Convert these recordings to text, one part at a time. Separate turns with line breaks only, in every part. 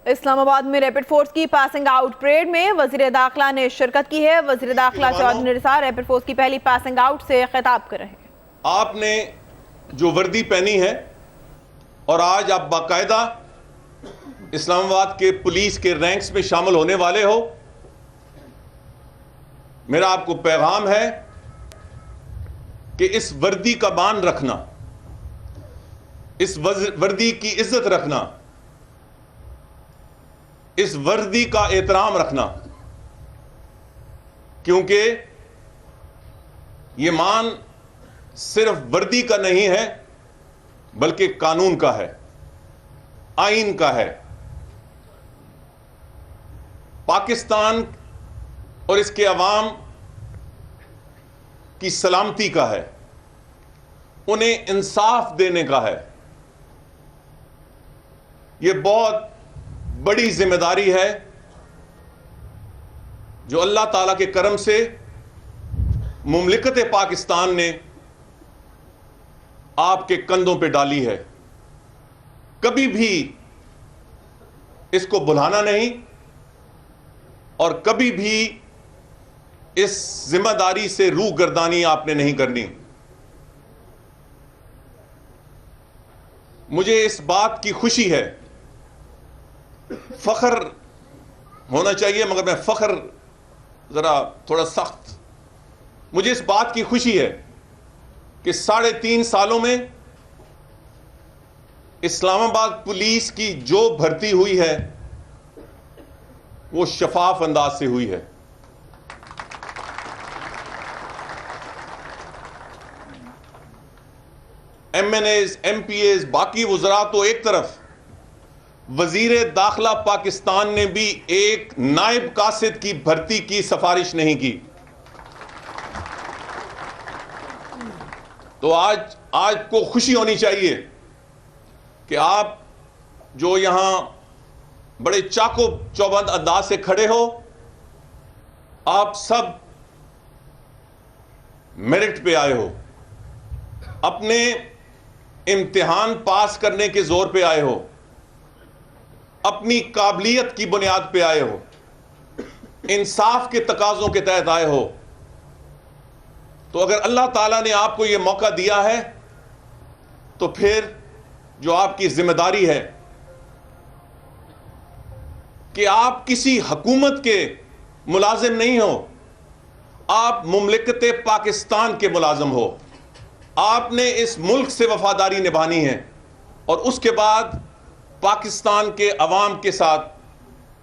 اسلام آباد میں rapid force کی پاسنگ آؤٹ پریڈ میں وزیر داخلہ نے شرکت کی ہے۔ وزیر داخلہ چودھری نثار ریپڈ فورس کی پہلی پاسنگ آؤٹ سے خطاب کر رہے ہیں۔
آپ نے جو وردی پہنی ہے اور آج آپ باقاعدہ اسلام آباد کے پولیس کے رینکس میں شامل ہونے والے ہو، میرا آپ کو پیغام ہے کہ اس وردی کا مان رکھنا، اس وردی کی عزت رکھنا، اس وردی کا احترام رکھنا، کیونکہ یہ مان صرف وردی کا نہیں ہے بلکہ قانون کا ہے، آئین کا ہے، پاکستان اور اس کے عوام کی سلامتی کا ہے، انہیں انصاف دینے کا ہے۔ یہ بہت بڑی ذمہ داری ہے جو اللہ تعالیٰ کے کرم سے مملکت پاکستان نے آپ کے کندھوں پہ ڈالی ہے۔ کبھی بھی اس کو بھلانا نہیں اور کبھی بھی اس ذمہ داری سے روح گردانی آپ نے نہیں کرنی۔ مجھے اس بات کی خوشی ہے، فخر ہونا چاہیے مگر میں فخر ذرا تھوڑا سخت، مجھے اس بات کی خوشی ہے کہ 3.5 سالوں میں اسلام آباد پولیس کی جو بھرتی ہوئی ہے وہ شفاف انداز سے ہوئی ہے۔ MNAs, MPAs, باقی وزراء تو ایک طرف، وزیر داخلہ پاکستان نے بھی ایک نائب قاصد کی بھرتی کی سفارش نہیں کی۔ تو آج کو خوشی ہونی چاہیے کہ آپ جو یہاں بڑے چاقو چوبند انداز سے کھڑے ہو، آپ سب میرٹ پہ آئے ہو، اپنے امتحان پاس کرنے کے زور پہ آئے ہو، اپنی قابلیت کی بنیاد پہ آئے ہو، انصاف کے تقاضوں کے تحت آئے ہو۔ تو اگر اللہ تعالیٰ نے آپ کو یہ موقع دیا ہے تو پھر جو آپ کی ذمہ داری ہے کہ آپ کسی حکومت کے ملازم نہیں ہو، آپ مملکت پاکستان کے ملازم ہو۔ آپ نے اس ملک سے وفاداری نبھانی ہے اور اس کے بعد پاکستان کے عوام کے ساتھ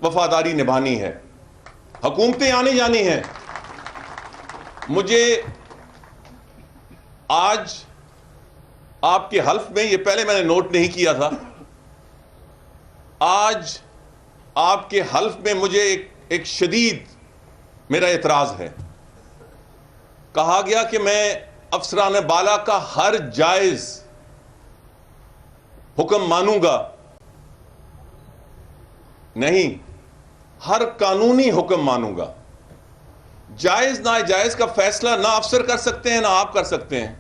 وفاداری نبھانی ہے۔ حکومتیں آنے جانی ہیں۔ مجھے آج آپ کے حلف میں، یہ پہلے میں نے نوٹ نہیں کیا تھا، آج آپ کے حلف میں مجھے ایک شدید میرا اعتراض ہے۔ کہا گیا کہ میں افسران بالا کا ہر جائز حکم مانوں گا۔ نہیں، ہر قانونی حکم مانوں گا۔ جائز ناجائز کا فیصلہ نہ افسر کر سکتے ہیں نہ آپ کر سکتے ہیں۔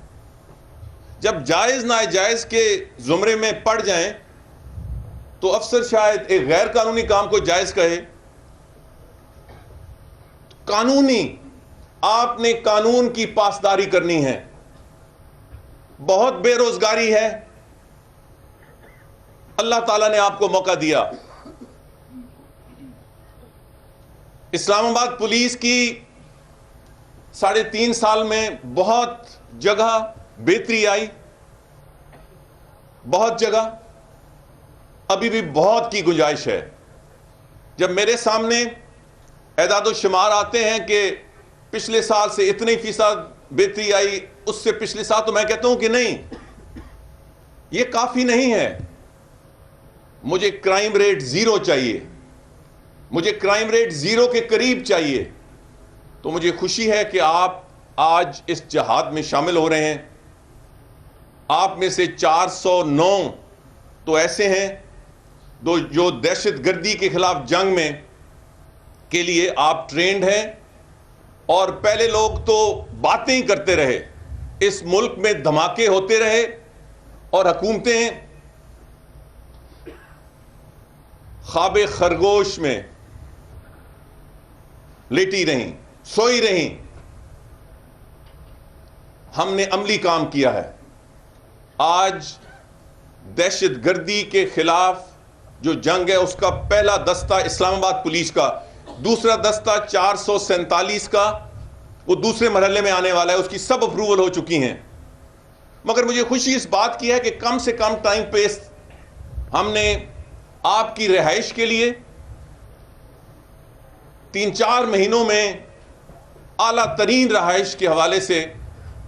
جب جائز ناجائز کے زمرے میں پڑ جائیں تو افسر شاید ایک غیر قانونی کام کو جائز کہے۔ قانونی، آپ نے قانون کی پاسداری کرنی ہے۔ بہت بے روزگاری ہے، اللہ تعالیٰ نے آپ کو موقع دیا۔ اسلام آباد پولیس کی 3.5 سال میں بہت جگہ بہتری آئی، بہت جگہ، ابھی بھی بہت کی گنجائش ہے۔ جب میرے سامنے اعداد و شمار آتے ہیں کہ پچھلے سال سے اتنے فیصد بہتری آئی، اس سے پچھلے سال، تو میں کہتا ہوں کہ نہیں، یہ کافی نہیں ہے۔ مجھے کرائم ریٹ 0 چاہیے، مجھے کرائم ریٹ 0 کے قریب چاہیے۔ تو مجھے خوشی ہے کہ آپ آج اس جہاد میں شامل ہو رہے ہیں۔ آپ میں سے 409 تو ایسے ہیں جو دہشت گردی کے خلاف جنگ میں کے لیے آپ ٹرینڈ ہیں، اور پہلے لوگ تو باتیں ہی کرتے رہے، اس ملک میں دھماکے ہوتے رہے اور حکومتیں خواب خرگوش میں لیٹی رہیں، سوئی رہیں. ہم نے عملی کام کیا ہے. آج دہشت گردی کے خلاف جو جنگ ہے اس کا پہلا دستہ اسلام آباد پولیس کا، دوسرا دستہ 447 کا وہ دوسرے مرحلے میں آنے والا ہے. اس کی سب اپروول ہو چکی ہیں. مگر مجھے خوشی اس بات کی ہے کہ کم سے کم ٹائم پہ ہم نے آپ کی رہائش کے لیے 3-4 مہینوں میں اعلیٰ ترین رہائش کے حوالے سے،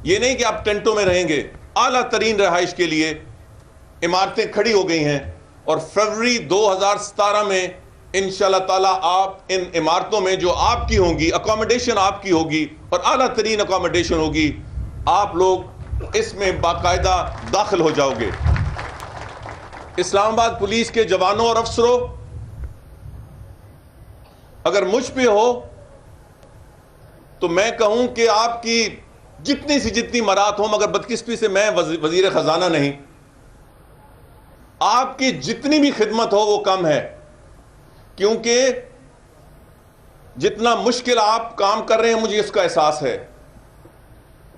یہ نہیں کہ آپ ٹینٹوں میں رہیں گے، اعلیٰ ترین رہائش کے لیے عمارتیں کھڑی ہو گئی ہیں. اور فروری 2017 میں انشاءاللہ تعالیٰ آپ ان عمارتوں میں جو آپ کی ہوں گی، اکوموڈیشن آپ کی ہوگی اور اعلیٰ ترین اکوموڈیشن ہوگی، آپ لوگ اس میں باقاعدہ داخل ہو جاؤ گے. اسلام آباد پولیس کے جوانوں اور افسروں، اگر مجھ پہ ہو تو میں کہوں کہ آپ کی جتنی مراد ہوں، مگر بدقسمتی سے میں وزیر خزانہ نہیں، آپ کی جتنی بھی خدمت ہو وہ کم ہے. کیونکہ جتنا مشکل آپ کام کر رہے ہیں مجھے اس کا احساس ہے.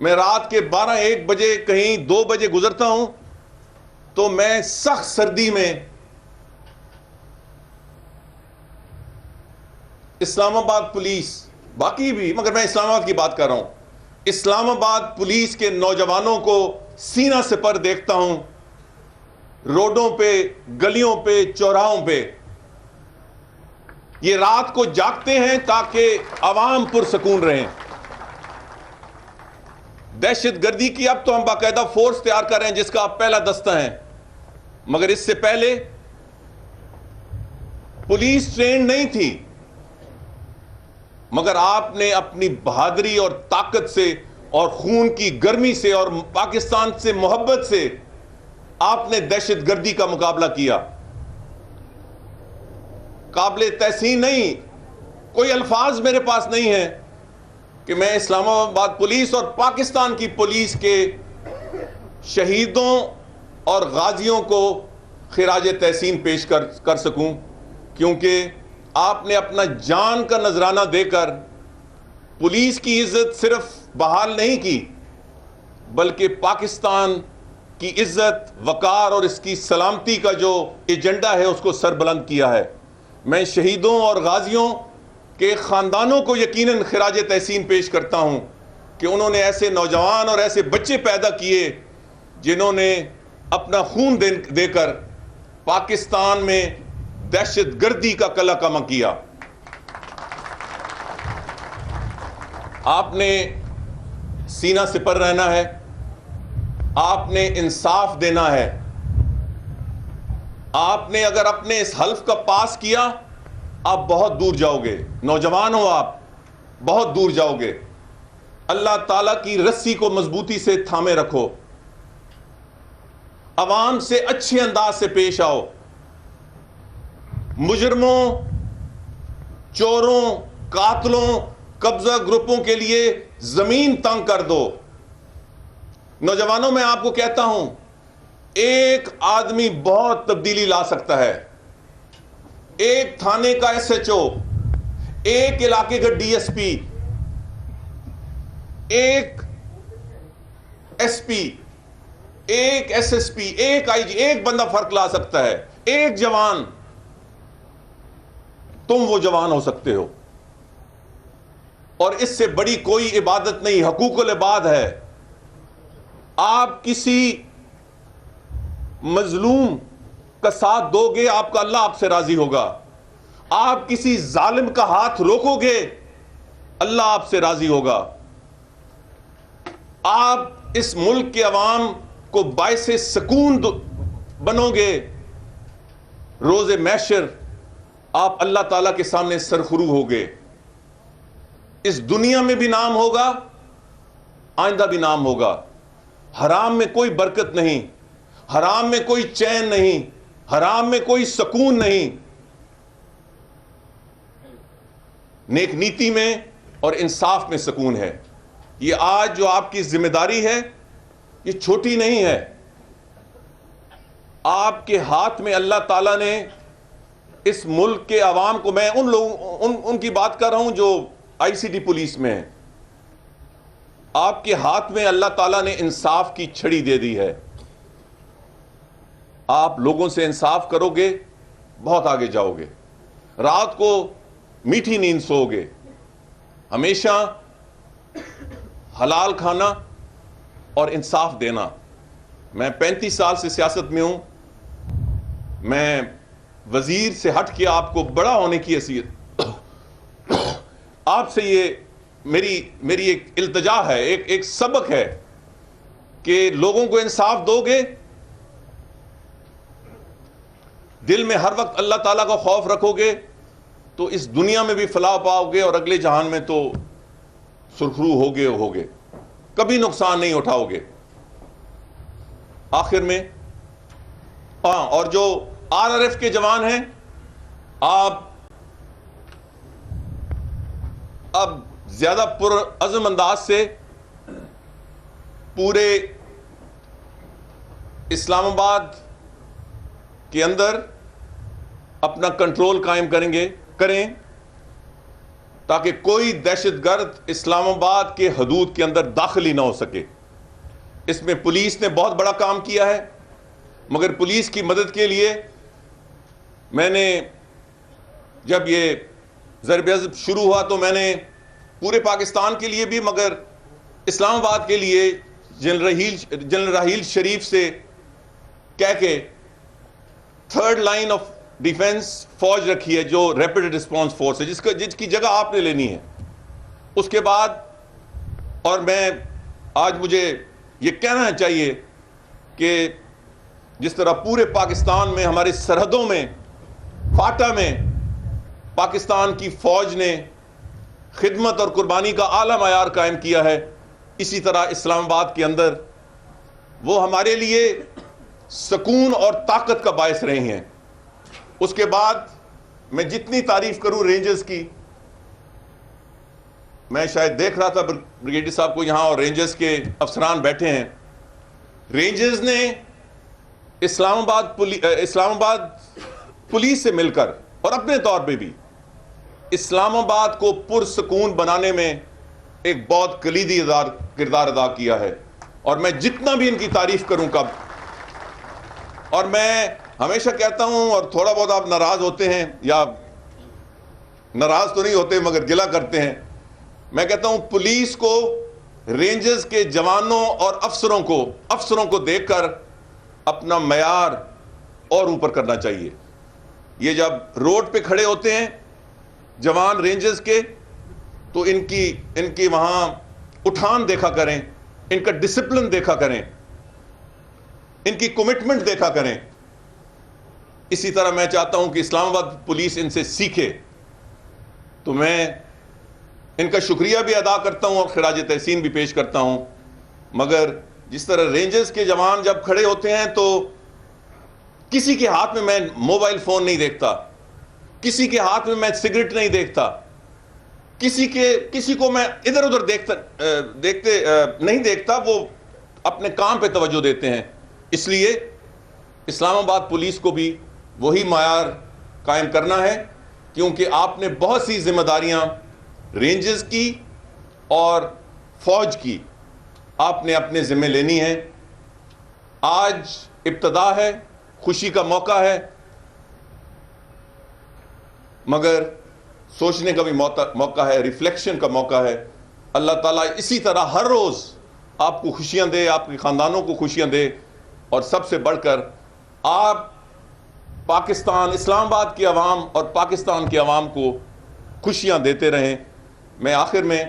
میں رات کے 12-1 بجے کہیں 2 بجے گزرتا ہوں تو میں سخت سردی میں اسلام آباد پولیس، باقی بھی مگر میں اسلام آباد کی بات کر رہا ہوں، اسلام آباد پولیس کے نوجوانوں کو سینہ سپر دیکھتا ہوں، روڈوں پہ، گلیوں پہ، چوراہوں پہ. یہ رات کو جاگتے ہیں تاکہ عوام پرسکون رہیں. دہشت گردی کی اب تو ہم باقاعدہ فورس تیار کر رہے ہیں جس کا آپ پہلا دستہ ہیں، مگر اس سے پہلے پولیس ٹرینڈ نہیں تھی. مگر آپ نے اپنی بہادری اور طاقت سے اور خون کی گرمی سے اور پاکستان سے محبت سے آپ نے دہشت گردی کا مقابلہ کیا. قابل تحسین نہیں، کوئی الفاظ میرے پاس نہیں ہے کہ میں اسلام آباد پولیس اور پاکستان کی پولیس کے شہیدوں اور غازیوں کو خراج تحسین پیش کر سکوں. کیونکہ آپ نے اپنا جان کا نذرانہ دے کر پولیس کی عزت صرف بحال نہیں کی، بلکہ پاکستان کی عزت، وقار اور اس کی سلامتی کا جو ایجنڈا ہے اس کو سربلند کیا ہے. میں شہیدوں اور غازیوں کے خاندانوں کو یقیناً خراج تحسین پیش کرتا ہوں کہ انہوں نے ایسے نوجوان اور ایسے بچے پیدا کیے جنہوں نے اپنا خون دے کر پاکستان میں دہشت گردی کا کلا کما کیا. آپ نے سینہ سپر رہنا ہے، آپ نے انصاف دینا ہے. آپ نے اگر اپنے اس حلف کا پاس کیا آپ بہت دور جاؤ گے. نوجوان ہو، آپ بہت دور جاؤ گے. اللہ تعالیٰ کی رسی کو مضبوطی سے تھامے رکھو، عوام سے اچھے انداز سے پیش آؤ، مجرموں، چوروں، قاتلوں، قبضہ گروپوں کے لیے زمین تنگ کر دو. نوجوانوں میں آپ کو کہتا ہوں، ایک آدمی بہت تبدیلی لا سکتا ہے. ایک تھانے کا SHO، ایک علاقے کا DSP، ایک SP، ایک SSP، ایک IG، ایک بندہ فرق لا سکتا ہے. ایک جوان، تم وہ جوان ہو سکتے ہو. اور اس سے بڑی کوئی عبادت نہیں، حقوق العباد ہے. آپ کسی مظلوم کا ساتھ دو گے، آپ کا اللہ آپ سے راضی ہوگا. آپ کسی ظالم کا ہاتھ روکو گے، اللہ آپ سے راضی ہوگا. آپ اس ملک کے عوام کو باعث سکون بنو گے، روز محشر آپ اللہ تعالیٰ کے سامنے سرخرو ہوگے. اس دنیا میں بھی نام ہوگا، آئندہ بھی نام ہوگا. حرام میں کوئی برکت نہیں، حرام میں کوئی چین نہیں، حرام میں کوئی سکون نہیں. نیک نیتی میں اور انصاف میں سکون ہے. یہ آج جو آپ کی ذمہ داری ہے یہ چھوٹی نہیں ہے. آپ کے ہاتھ میں اللہ تعالیٰ نے اس ملک کے عوام کو، میں ان کی بات کر رہا ہوں جو آئی سی ٹی پولیس میں ہیں، آپ کے ہاتھ میں اللہ تعالیٰ نے انصاف کی چھڑی دے دی ہے. آپ لوگوں سے انصاف کرو گے، بہت آگے جاؤ گے. رات کو میٹھی نیند سو گے. ہمیشہ حلال کھانا اور انصاف دینا. میں 35 سال سے سیاست میں ہوں. میں وزیر سے ہٹ کے آپ کو بڑا ہونے کی حیثیت آپ سے یہ میری ایک التجا ہے، ایک سبق ہے کہ لوگوں کو انصاف دو گے، دل میں ہر وقت اللہ تعالیٰ کا خوف رکھو گے، تو اس دنیا میں بھی فلاح پاؤ گے اور اگلے جہان میں تو سرخرو ہوگے، کبھی نقصان نہیں اٹھاؤ گے. آخر میں اور جو آر آر ایف کے جوان ہیں، آپ اب زیادہ پرعزم انداز سے پورے اسلام آباد کے اندر اپنا کنٹرول قائم کریں تاکہ کوئی دہشت گرد اسلام آباد کے حدود کے اندر داخل ہی نہ ہو سکے. اس میں پولیس نے بہت بڑا کام کیا ہے، مگر پولیس کی مدد کے لیے میں نے جب یہ ضرب عضب شروع ہوا تو میں نے پورے پاکستان کے لیے بھی مگر اسلام آباد کے لیے جنرل راحیل شریف سے کہہ کے 3rd لائن آف ڈیفنس فوج رکھی ہے، جو ریپڈ رسپانس فورس ہے، جس کی جگہ آپ نے لینی ہے. اس کے بعد اور میں آج مجھے یہ کہنا چاہیے کہ جس طرح پورے پاکستان میں ہمارے سرحدوں میں فاٹا میں پاکستان کی فوج نے خدمت اور قربانی کا اعلیٰ معیار قائم کیا ہے، اسی طرح اسلام آباد کے اندر وہ ہمارے لیے سکون اور طاقت کا باعث رہے ہیں. اس کے بعد میں جتنی تعریف کروں رینجرز کی، میں شاید دیکھ رہا تھا بریگیڈیئر صاحب کو یہاں اور رینجرز کے افسران بیٹھے ہیں. رینجرز نے اسلام آباد پولیس سے مل کر اور اپنے طور پہ بھی اسلام آباد کو پرسکون بنانے میں ایک بہت کلیدی کردار ادا کیا ہے. اور میں جتنا بھی ان کی تعریف کروں کم. اور میں ہمیشہ کہتا ہوں، اور تھوڑا بہت آپ ناراض ہوتے ہیں، یا ناراض تو نہیں ہوتے مگر گلہ کرتے ہیں، میں کہتا ہوں پولیس کو رینجرز کے جوانوں اور افسروں کو دیکھ کر اپنا معیار اور اوپر کرنا چاہیے. یہ جب روڈ پہ کھڑے ہوتے ہیں جوان رینجرز کے، تو ان کی وہاں اٹھان دیکھا کریں، ان کا ڈسپلن دیکھا کریں، ان کی کمٹمنٹ دیکھا کریں. اسی طرح میں چاہتا ہوں کہ اسلام آباد پولیس ان سے سیکھے. تو میں ان کا شکریہ بھی ادا کرتا ہوں اور خراج تحسین بھی پیش کرتا ہوں. مگر جس طرح رینجرز کے جوان جب کھڑے ہوتے ہیں تو کسی کے ہاتھ میں موبائل فون نہیں دیکھتا، کسی کے ہاتھ میں سگریٹ نہیں دیکھتا، کسی کو میں ادھر ادھر نہیں دیکھتا. وہ اپنے کام پہ توجہ دیتے ہیں. اس لیے اسلام آباد پولیس کو بھی وہی معیار قائم کرنا ہے، کیونکہ آپ نے بہت سی ذمہ داریاں رینجرز کی اور فوج کی آپ نے اپنے ذمہ لینی ہے. آج ابتدا ہے، خوشی کا موقع ہے، مگر سوچنے کا بھی موقع ہے، ریفلیکشن کا موقع ہے. اللہ تعالیٰ اسی طرح ہر روز آپ کو خوشیاں دے، آپ کے خاندانوں کو خوشیاں دے، اور سب سے بڑھ کر آپ پاکستان، اسلام آباد کی عوام اور پاکستان کی عوام کو خوشیاں دیتے رہیں. میں آخر میں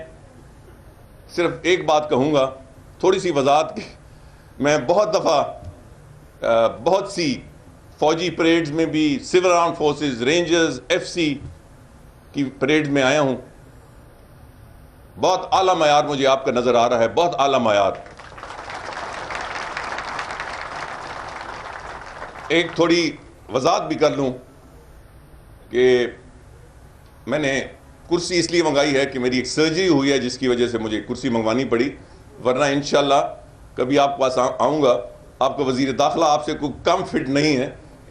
صرف ایک بات کہوں گا، تھوڑی سی وضاحت کی. میں بہت دفعہ بہت سی فوجی پریڈز میں بھی، civil arm forces, rangers, F C کی پریڈ میں آیا ہوں. بہت اعلیٰ معیار مجھے آپ کا نظر آ رہا ہے، بہت اعلیٰ معیار. ایک تھوڑی وضاحت بھی کر لوں کہ میں نے کرسی اس لیے منگائی ہے کہ میری ایک سرجری ہوئی ہے جس کی وجہ سے مجھے کرسی منگوانی پڑی، ورنہ انشاءاللہ کبھی آپ کے پاس آؤں گا. آپ کا وزیر داخلہ آپ سے کوئی کم فٹ نہیں ہے،